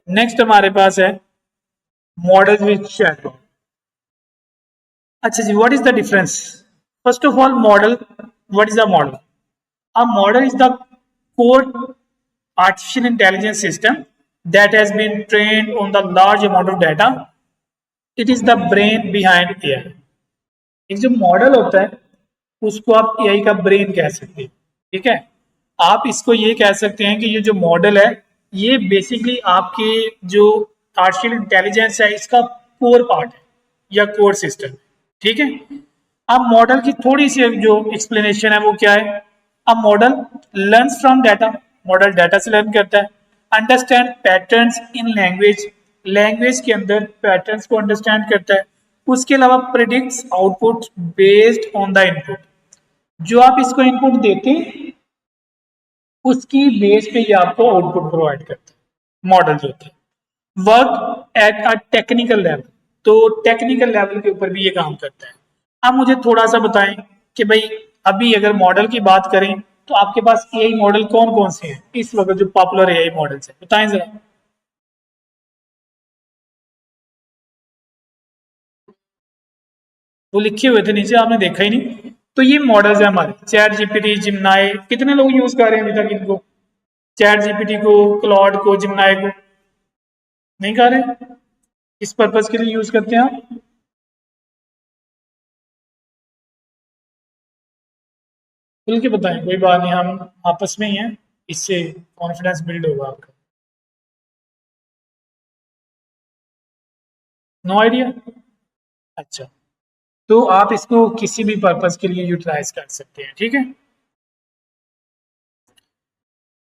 Next हमारे पास है model with chatbot. अच्छा जी, what is the difference? First of all model, what is a model? A model is the core artificial intelligence system that has been trained on the large amount of data. It is the brain behind AI. एक जो model होता है उसको आप AI का brain कह सकते हैं, ठीक है। आप इसको ये कह सकते हैं कि ये जो मॉडल है ये बेसिकली आपके जो आर्टिफिशियल इंटेलिजेंस है इसका कोर पार्ट है या कोर सिस्टम, ठीक है। अब मॉडल की थोड़ी सी जो एक्सप्लेनेशन है वो क्या है? अब model learns from data, model data से लर्न करता है। Understand patterns in language, language के अंदर पैटर्न्स को अंडरस्टैंड करता है। उसके अलावा predicts output based on the input, जो आप इसको इनपुट देते हैं उसकी बेस पे ये आपको आउटपुट प्रोवाइड करता है मॉडल जो होता है। Work at a technical level, तो टेक्निकल लेवल के ऊपर भी ये काम करता है। अब मुझे थोड़ा सा बताएं कि भाई अभी अगर मॉडल की बात करें तो आपके पास एआई मॉडल कौन कौन से हैं इस वक्त जो पॉपुलर एआई मॉडल्स हैं, बताएं जरा। वो लिखे हुए थे नीचे, आपने देखा ही नहीं। तो ये मॉडल्स है हमारे, चैट जीपीटी, जिमनाई, कितने लोग यूज कर रहे हैं अभी तक इनको? चैट जीपीटी को, क्लॉड को, जिमनाई को? नहीं कर रहे? किस पर्पज के लिए यूज करते हैं आप? खुल के बताएं, कोई बात नहीं, हम आपस में ही हैं, इससे कॉन्फिडेंस बिल्ड होगा आपका। No idea? अच्छा, तो आप इसको किसी भी पर्पज के लिए यूटिलाइज कर सकते हैं, ठीक है।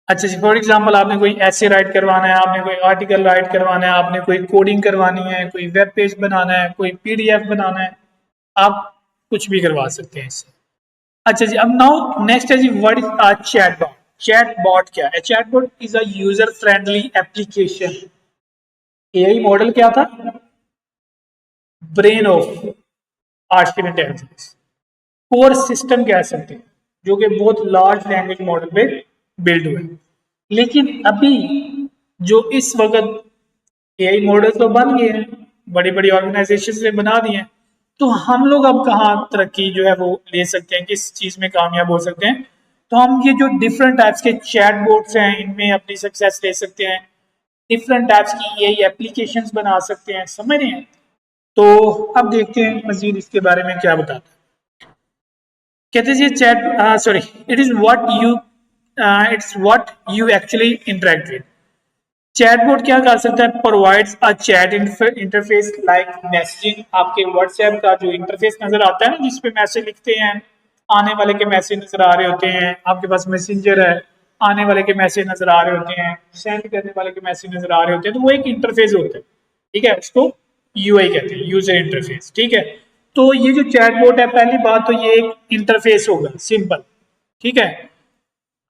अच्छा जी, फॉर एग्जांपल आपने कोई ऐसे राइट करवाना है, आपने कोई आर्टिकल राइट करवाना है, आपने कोई कोडिंग करवानी है, कोई वेब पेज बनाना है, कोई पीडीएफ बनाना है, आप कुछ भी करवा सकते हैं इससे। अच्छा जी, अब नाउ नेक्स्ट है जी, what is a chatbot? Chatbot क्या है? Chatbot is a user friendly application. AI model क्या था? Brain of artificial intelligence, core system कह सकते हैं, जो कि बहुत लार्ज लैंग्वेज मॉडल पे बिल्ड हुए। लेकिन अभी जो इस वक्त एआई मॉडल तो बन गए हैं, बड़ी बड़ी ऑर्गेनाइजेशन ने बना दिए हैं, तो हम लोग अब कहाँ तरक्की जो है वो ले सकते हैं, किस चीज में कामयाब हो सकते हैं? तो हम ये जो डिफरेंट टाइप्स के चैट बोर्ड्स हैं इनमें अपनी सक्सेस ले सकते हैं, डिफरेंट टाइप्स की एआई एप्लीकेशंस बना सकते हैं, समझ रहे हैं। तो अब देखते हैं मजीद इसके बारे में क्या बताता है। कहते हैं chat, sorry, it is what you, it's what you actually interact with. Chatbot क्या कर सकता है? Provides a chat interface like messaging. आपके व्हाट्सएप का जो इंटरफेस नजर आता है ना, जिसपे मैसेज लिखते हैं, आने वाले के मैसेज नजर आ रहे होते हैं, आपके पास मैसेंजर है, आने वाले के मैसेज नजर आ रहे होते हैं, सेंड करने वाले के मैसेज नजर आ रहे होते हैं, तो वो एक इंटरफेस होता है, ठीक है, उसको यूआई कहते हैं, यूजर इंटरफेस, ठीक है। तो ये जो चैटबॉट है, पहली बात तो ये एक इंटरफेस होगा सिंपल, ठीक है।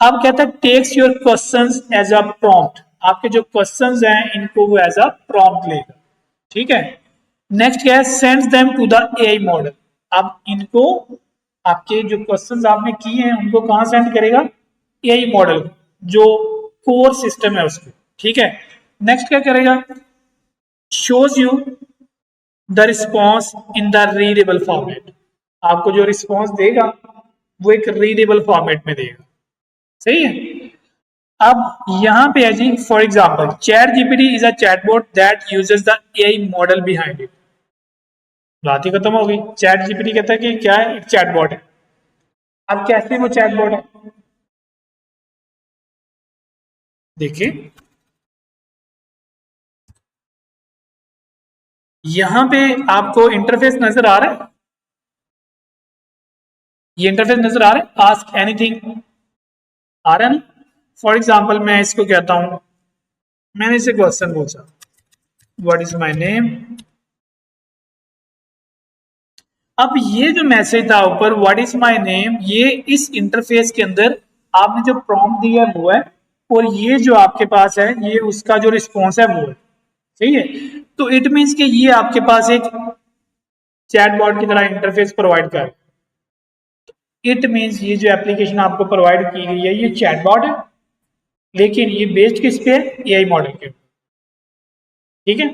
अब कहता है takes your questions as a prompt, आपके जो क्वेश्चंस हैं इनको वो एज अ प्रॉम्प्ट लेगा, ठीक है। नेक्स्ट क्या है? Sends them to the AI model. अब इनको, आपके जो क्वेश्चंस आपने किए हैं उनको कहां सेंड करेगा? एआई मॉडल, जो कोर सिस्टम है उसको, ठीक है। नेक्स्ट क्या करेगा? Shows you the response in the readable format, आपको जो रिस्पॉन्स देगा वो एक रीडेबल फॉर्मेट में देगा, सही है। अब यहां पे है जी, for example ChatGPT is a chatbot that uses the AI model behind it. बात ही खत्म हो गई। चैट जीपीटी कहता है कि क्या है? एक चैटबॉट है। अब कैसे वो चैटबॉट है? देखिए यहां पे आपको इंटरफेस नजर आ रहा है, ये इंटरफेस नजर आ रहा है, आस्क एनीथिंग आ रहा है ना। फॉर एग्जाम्पल मैं इसको कहता हूं, मैंने इसे क्वेश्चन पूछा, व्हाट इज माई नेम। अब ये जो मैसेज था ऊपर व्हाट इज माय नेम, ये इस इंटरफेस के अंदर आपने जो प्रॉम्प्ट दिया है वो है, और ये जो आपके पास है ये उसका जो रिस्पॉन्स है वो है, सही है। तो इट मीन्स कि ये आपके पास एक चैटबॉट की तरह इंटरफेस प्रोवाइड कर, इट मीन्स ये जो एप्लीकेशन आपको प्रोवाइड की गई है ये चैटबॉट है, लेकिन ये बेस्ड किस पे है? एआई मॉडल के। ठीक है,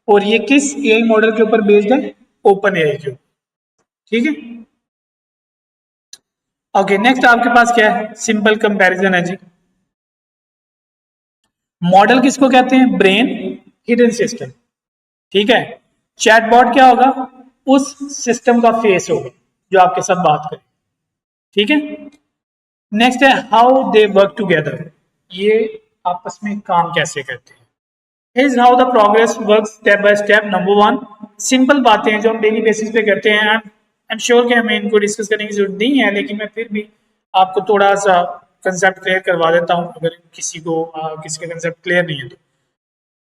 और ये किस एआई मॉडल के ऊपर बेस्ड है? ओपन एआई के ऊपर, ठीक है। ओके, नेक्स्ट आपके पास क्या है? सिंपल कंपैरिजन है जी। मॉडल किसको कहते हैं? ब्रेन हिडन सिस्टम, ठीक है। चैटबॉट क्या होगा? उस सिस्टम का फेस होगा जो आपके साथ बात करे, ठीक है। नेक्स्ट है हाउ दे वर्क टुगेदर, ये आपस में काम कैसे करते हैं। Is how the progress work step by step. Number one, simple बातें हैं जो हम डेली बेसिस पे करते हैं। आई एम श्योर कि हमें इनको डिस्कस करने की जरूरत नहीं है, लेकिन मैं फिर भी आपको थोड़ा सा कंसेप्ट क्लियर करवा देता हूँ अगर किसी को किसी का कंसेप्ट क्लियर नहीं है तो।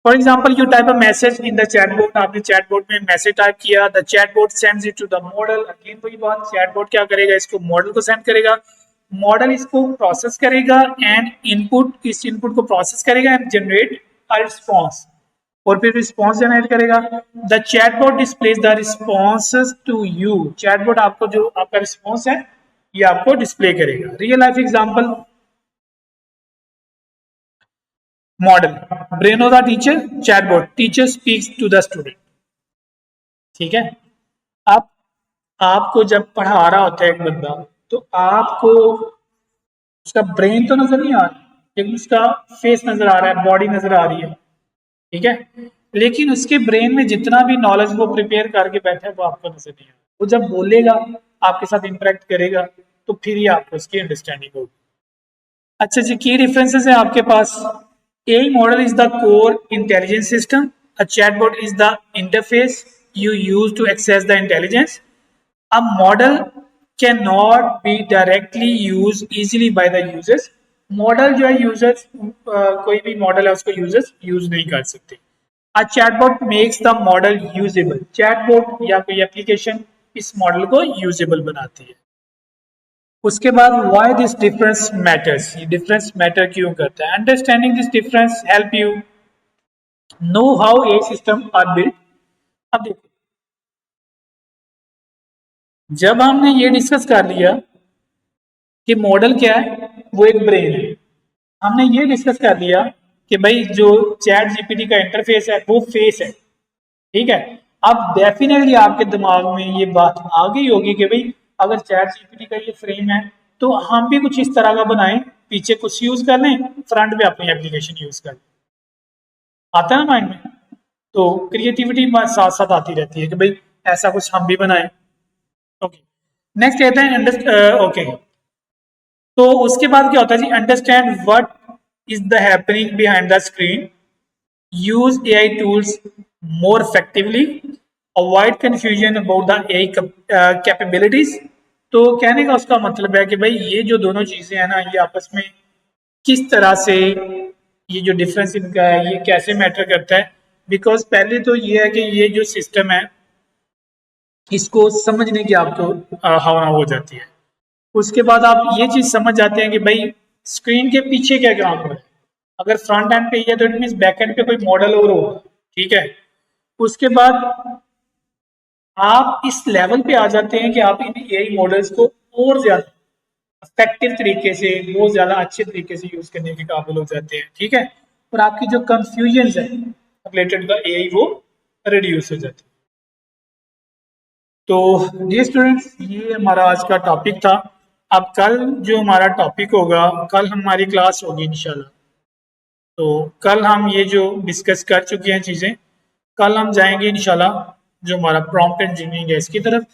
For example you type a message in the chatbot, आपने चैटबॉट में मैसेज टाइप किया, the chatbot sends it to the model. Again वही बात, चैटबॉट क्या करेगा? इसको मॉडल को सेंड करेगा, मॉडल इसको प्रोसेस करेगा एंड इनपुट, इस इनपुट को प्रोसेस करेगा एंड जनरेट अ रिस्पॉन्स, और फिर रिस्पॉन्स जनरेट करेगा। The chatbot displays the responses to you, chatbot आपको जो आपका रिस्पॉन्स है ये आपको डिस्प्ले करेगा। Real life example, model brain of the teacher, chatbot teacher speaks to the student, ठीक है। आप आपको जब पढ़ा रहा होता है एक बंदा, तो आपको उसका ब्रेन तो नजर नहीं आ रहा, लेकिन उसका फेस नजर आ रहा है, बॉडी नजर आ रही है, ठीक है। लेकिन उसके ब्रेन में जितना भी नॉलेज वो प्रिपेयर करके बैठा है वो आपको नजर नहीं आ रहा। वो जब बोलेगा, आपके साथ इंटरेक्ट करेगा, तो फिर ही आपको उसकी अंडरस्टैंडिंग होगी। अच्छा जी, की डिफरेंसेस है आपके पास। A model is the core intelligence system. A chatbot is the interface you use to access the intelligence. A model cannot be directly used easily by the users. Model जो है users, कोई भी model है उसको users use नहीं कर सकते। A chatbot makes the model usable. Chatbot या कोई एप्लीकेशन इस मॉडल को यूजेबल बनाती है। उसके बाद वाई दिस डिफरेंस मैटर्स, ये डिफरेंस मैटर क्यों करता है? Understanding this difference help you know how a system are built. अब देखो, जब हमने ये डिस्कस कर लिया कि मॉडल क्या है, वो एक ब्रेन है, हमने ये डिस्कस कर लिया कि भाई जो चैट जीपीटी का इंटरफेस है वो फेस है, ठीक है। अब डेफिनेटली आपके दिमाग में ये बात आ गई होगी कि भाई अगर चैट जीपीटी का ये फ्रेम है, तो हम भी कुछ इस तरह का बनाएं, पीछे कुछ यूज कर लें, फ्रंट में अपनी एप्लीकेशन यूज कर लें। आता है ना माइंड में? तो क्रिएटिविटी साथ साथ आती रहती है कि भाई ऐसा कुछ हम भी बनाएं। ओके, नेक्स्ट कहते हैं ओके, तो उसके बाद क्या होता है जी? Understand what is the happening behind the screen, use AI tools more effectively, avoid confusion about the AI capabilities। तो कहने का उसका मतलब है कि भाई ये जो दोनों चीजें हैं ना, ये आपस में किस तरह से, ये जो डिफरेंस इनका है ये कैसे मैटर करता है। बिकॉज पहले तो ये है कि ये जो सिस्टम है इसको समझने की आपको हवा हो जाती है। उसके बाद आप ये चीज समझ जाते हैं कि भाई स्क्रीन के पीछे क्या काम हो रहा है। अगर फ्रंट एंड पे है तो इट मीन बैक एंड पे कोई मॉडल और होगा, ठीक है। उसके बाद आप इस लेवल पे आ जाते हैं कि आप इन एआई मॉडल्स को और ज्यादा इफेक्टिव तरीके से, बहुत ज्यादा अच्छे तरीके से यूज करने के काबिल हो जाते हैं, ठीक है। और आपकी जो कंफ्यूजन है रिलेटेड द एआई वो रिड्यूस हो जाती है। तो डियर स्टूडेंट्स, ये हमारा आज का टॉपिक था। अब कल जो हमारा टॉपिक होगा, कल हमारी क्लास होगी इंशाल्लाह। तो कल हम ये जो डिस्कस कर चुके हैं चीज़ें, कल हम जाएंगे इंशाल्लाह जो हमारा प्रॉम्प्ट इंजीनियरिंग है इसकी तरफ।